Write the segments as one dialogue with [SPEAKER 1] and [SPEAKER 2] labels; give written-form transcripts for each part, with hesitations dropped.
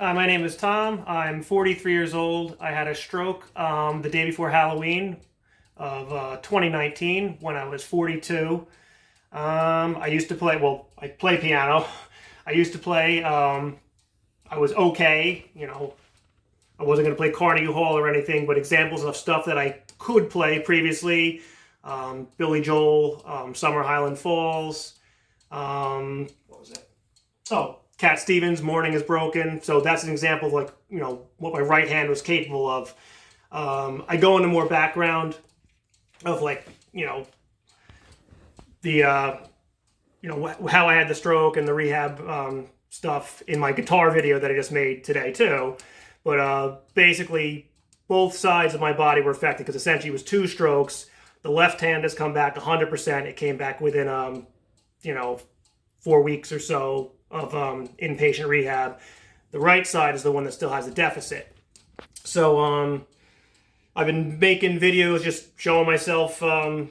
[SPEAKER 1] My name is Tom. I'm 43 years old. I had a stroke the day before Halloween of 2019 when I was 42. I used to play, well, I play piano. I used to play, I was okay, I wasn't going to play Carnegie Hall or anything, but examples of stuff that I could play previously, Billy Joel, Summer Highland Falls, what was it? Oh, Cat Stevens, Morning is Broken. So that's an example of what my right hand was capable of. I go into more background of the how I had the stroke and the rehab stuff in my guitar video that I just made today too. But basically, both sides of my body were affected because essentially it was two strokes. The left hand has come back 100%. It came back within 4 weeks or so of inpatient rehab. The right side is the one that still has a deficit. So I've been making videos just showing myself, from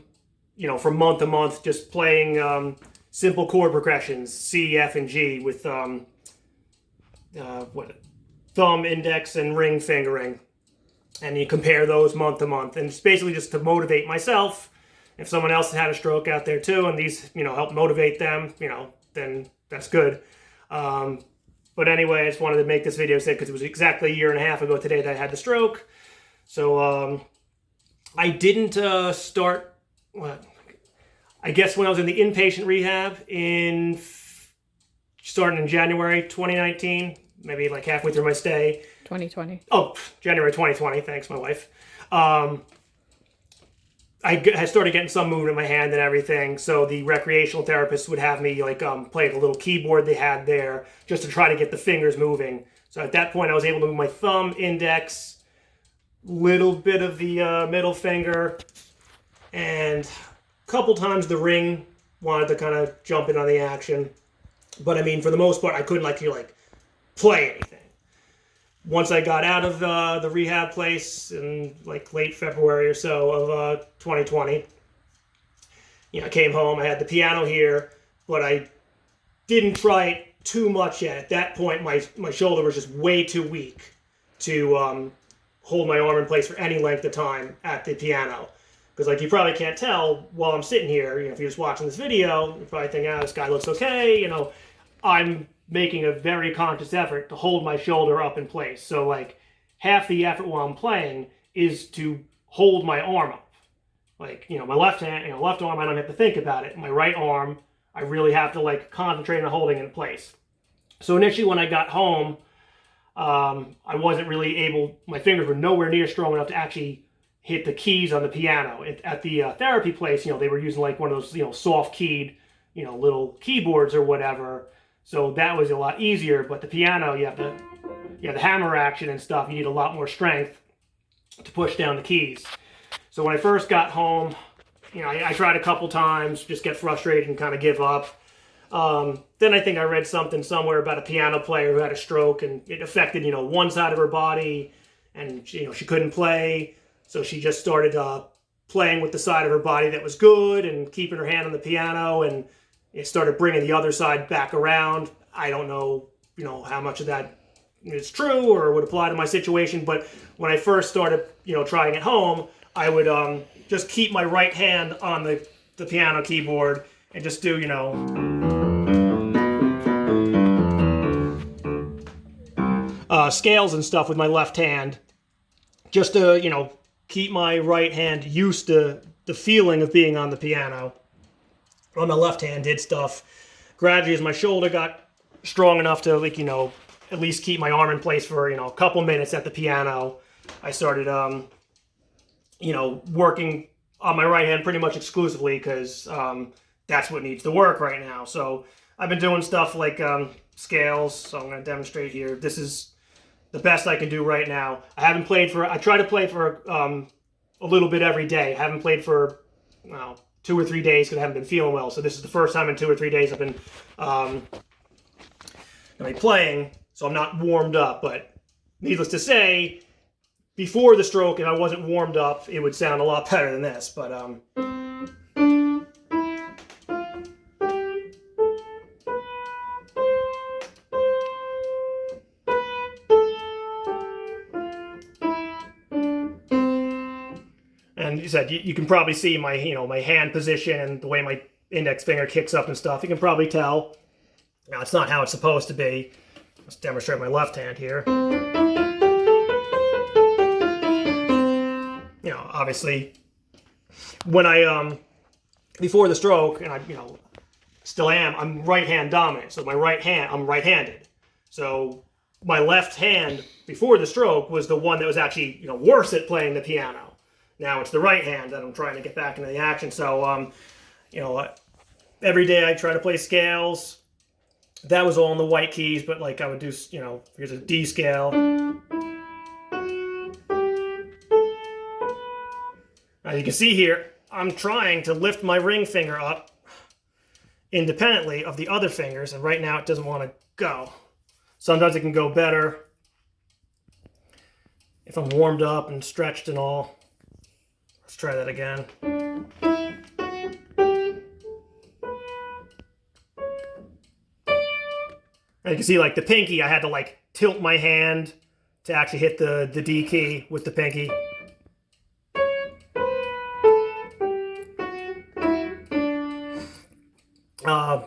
[SPEAKER 1] month to month, just playing simple chord progressions, C, F, and G with thumb, index, and ring fingering. And you compare those month to month. And it's basically just to motivate myself. If someone else has had a stroke out there too, and these, help motivate them, then that's good. But anyway, I just wanted to make this video because it was exactly a year and a half ago today that I had the stroke. So I didn't start, I guess when I was in the inpatient rehab starting in January 2019, maybe like halfway through my stay.
[SPEAKER 2] 2020.
[SPEAKER 1] Oh, January 2020. Thanks, my wife. I had started getting some movement in my hand and everything, so the recreational therapist would have me play the little keyboard they had there just to try to get the fingers moving. So at that point, I was able to move my thumb, index, little bit of the middle finger, and a couple times the ring wanted to kind of jump in on the action. But I mean, for the most part, I couldn't play anything. Once I got out of the rehab place in late February or so of 2020, I came home. I had the piano here, but I didn't try it too much yet. At that point, my shoulder was just way too weak to hold my arm in place for any length of time at the piano. Because you probably can't tell while I'm sitting here, if you're just watching this video, you're probably thinking, this guy looks okay. I'm making a very conscious effort to hold my shoulder up in place. So half the effort while I'm playing is to hold my arm up. My left hand, left arm, I don't have to think about it. My right arm, I really have to concentrate on holding it in place. So initially when I got home, I wasn't really able, my fingers were nowhere near strong enough to actually hit the keys on the piano. At the therapy place, they were using one of those, soft keyed, little keyboards or whatever. So that was a lot easier, but the piano, you have the hammer action and stuff. You need a lot more strength to push down the keys. So when I first got home, I tried a couple times, just get frustrated and kind of give up. Then I think I read something somewhere about a piano player who had a stroke and it affected, one side of her body and, she couldn't play. So she just started playing with the side of her body that was good and keeping her hand on the piano, and it started bringing the other side back around. I don't know, how much of that is true or would apply to my situation, but when I first started, trying at home, I would just keep my right hand on the piano keyboard and just do, scales and stuff with my left hand, just to, keep my right hand used to the feeling of being on the piano. On the left hand, did stuff gradually as my shoulder got strong enough to at least keep my arm in place for a couple minutes at the piano. I started working on my right hand pretty much exclusively because that's what needs to work right now. So I've been doing stuff like scales. So I'm going to demonstrate here. This is the best I can do right now. I try to play for a little bit every day. I haven't played for 2 or 3 days because I haven't been feeling well. So this is the first time in 2 or 3 days I've been playing. So I'm not warmed up. But needless to say, before the stroke, if I wasn't warmed up, it would sound a lot better than this. But And you said you can probably see my, my hand position and the way my index finger kicks up and stuff. You can probably tell. Now, it's not how it's supposed to be. Let's demonstrate my left hand here. Obviously, when I, before the stroke, and I, still am, I'm right hand dominant. So my right hand, I'm right-handed. So my left hand before the stroke was the one that was actually, worse at playing the piano. Now it's the right hand that I'm trying to get back into the action. So, every day I try to play scales. That was all in the white keys, but like I would do, here's a D scale. As you can see here, I'm trying to lift my ring finger up independently of the other fingers, and right now it doesn't want to go. Sometimes it can go better if I'm warmed up and stretched and all. Let's try that again. And you can see, like, the pinky, I had to, like, tilt my hand to actually hit the D key with the pinky.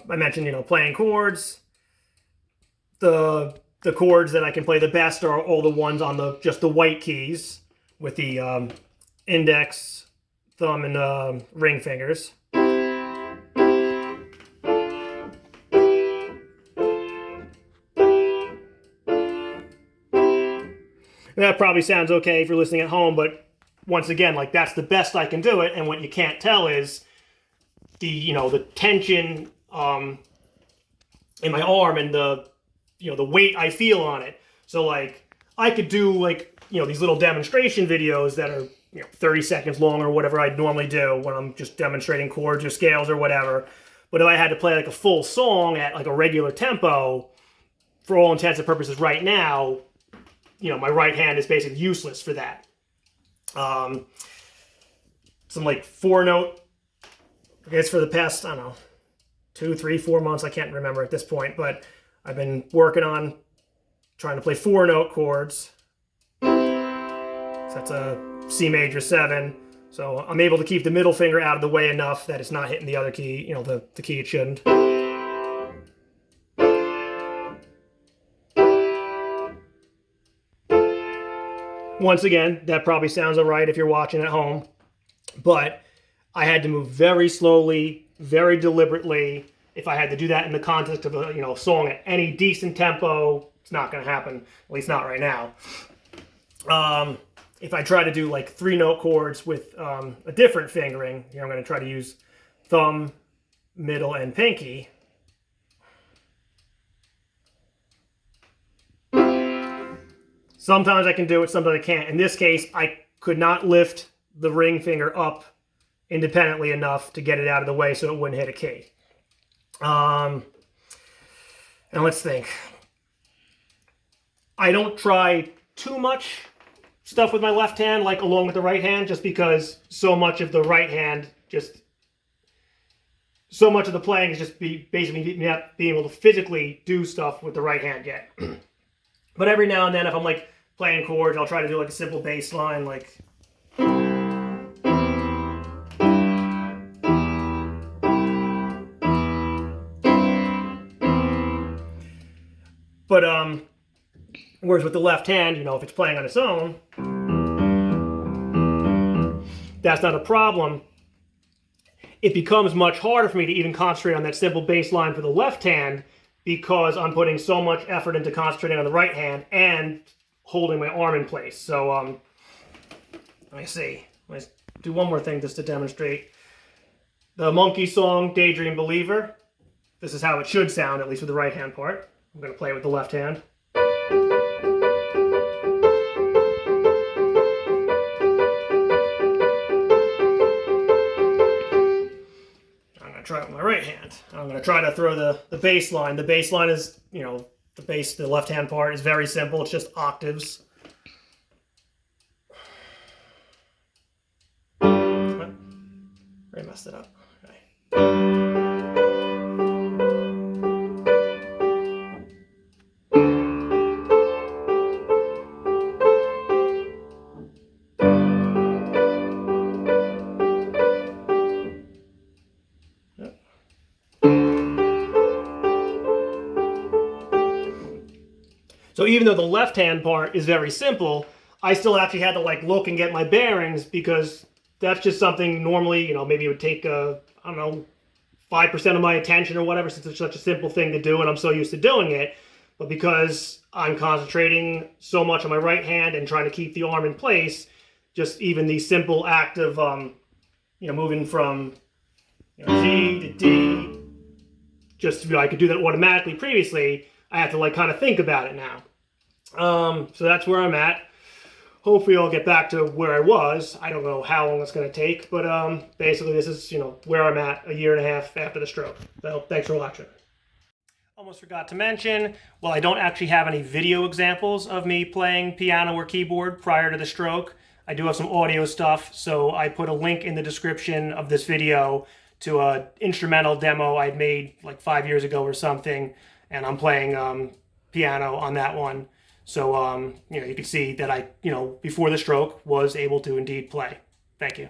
[SPEAKER 1] I mentioned, playing chords. The chords that I can play the best are all the ones on just the white keys with the index, thumb, and ring fingers. That probably sounds okay if you're listening at home, but once again, like, that's the best I can do it, and what you can't tell is the tension in my arm and the weight I feel on it. So, like, I could do, like, these little demonstration videos that are 30 seconds long or whatever I'd normally do when I'm just demonstrating chords or scales or whatever. But if I had to play like a full song at like a regular tempo, for all intents and purposes right now, my right hand is basically useless for that. Some like 4-note, I guess for the past, I don't know, 2, 3, 4 months, I can't remember at this point, but I've been working on trying to play 4-note chords. So that's a C major 7. So I'm able to keep the middle finger out of the way enough that it's not hitting the other key, the key it shouldn't. Once again, that probably sounds all right if you're watching at home, but I had to move very slowly, very deliberately. If I had to do that in the context of a song at any decent tempo, it's not going to happen, at least not right now. If I try to do like 3-note chords with a different fingering, I'm going to try to use thumb, middle, and pinky. Sometimes I can do it, sometimes I can't. In this case, I could not lift the ring finger up independently enough to get it out of the way so it wouldn't hit a key. And let's think. I don't try too much stuff with my left hand, like along with the right hand, just because so much of the right hand, so much of the playing is just basically not being able to physically do stuff with the right hand yet. But every now and then, if I'm like playing chords, I'll try to do like a simple bass line, like. But whereas with the left hand, if it's playing on its own, that's not a problem. It becomes much harder for me to even concentrate on that simple bass line for the left hand because I'm putting so much effort into concentrating on the right hand and holding my arm in place. So let me see. Let's do one more thing just to demonstrate. The Monkey song, Daydream Believer. This is how it should sound, at least with the right hand part. I'm going to play it with the left hand. I'm going to try it with my right hand. I'm going to try to throw the bass line. The bass line is, the left hand part is very simple. It's just octaves. I messed it up. Okay. So even though the left-hand part is very simple, I still actually had to like look and get my bearings, because that's just something normally, maybe it would take, I don't know, 5% of my attention or whatever, since it's such a simple thing to do and I'm so used to doing it. But because I'm concentrating so much on my right hand and trying to keep the arm in place, just even the simple act of, moving from G to D, just I could do that automatically previously. I have to like kind of think about it now. So that's where I'm at. Hopefully I'll get back to where I was. I don't know how long it's going to take, but basically this is, where I'm at a year and a half after the stroke. So thanks for watching. Almost forgot to mention, well, I don't actually have any video examples of me playing piano or keyboard prior to the stroke. I do have some audio stuff, so I put a link in the description of this video to an instrumental demo I'd made like 5 years ago or something, and I'm playing piano on that one. So, you can see that I, before the stroke was able to indeed play. Thank you.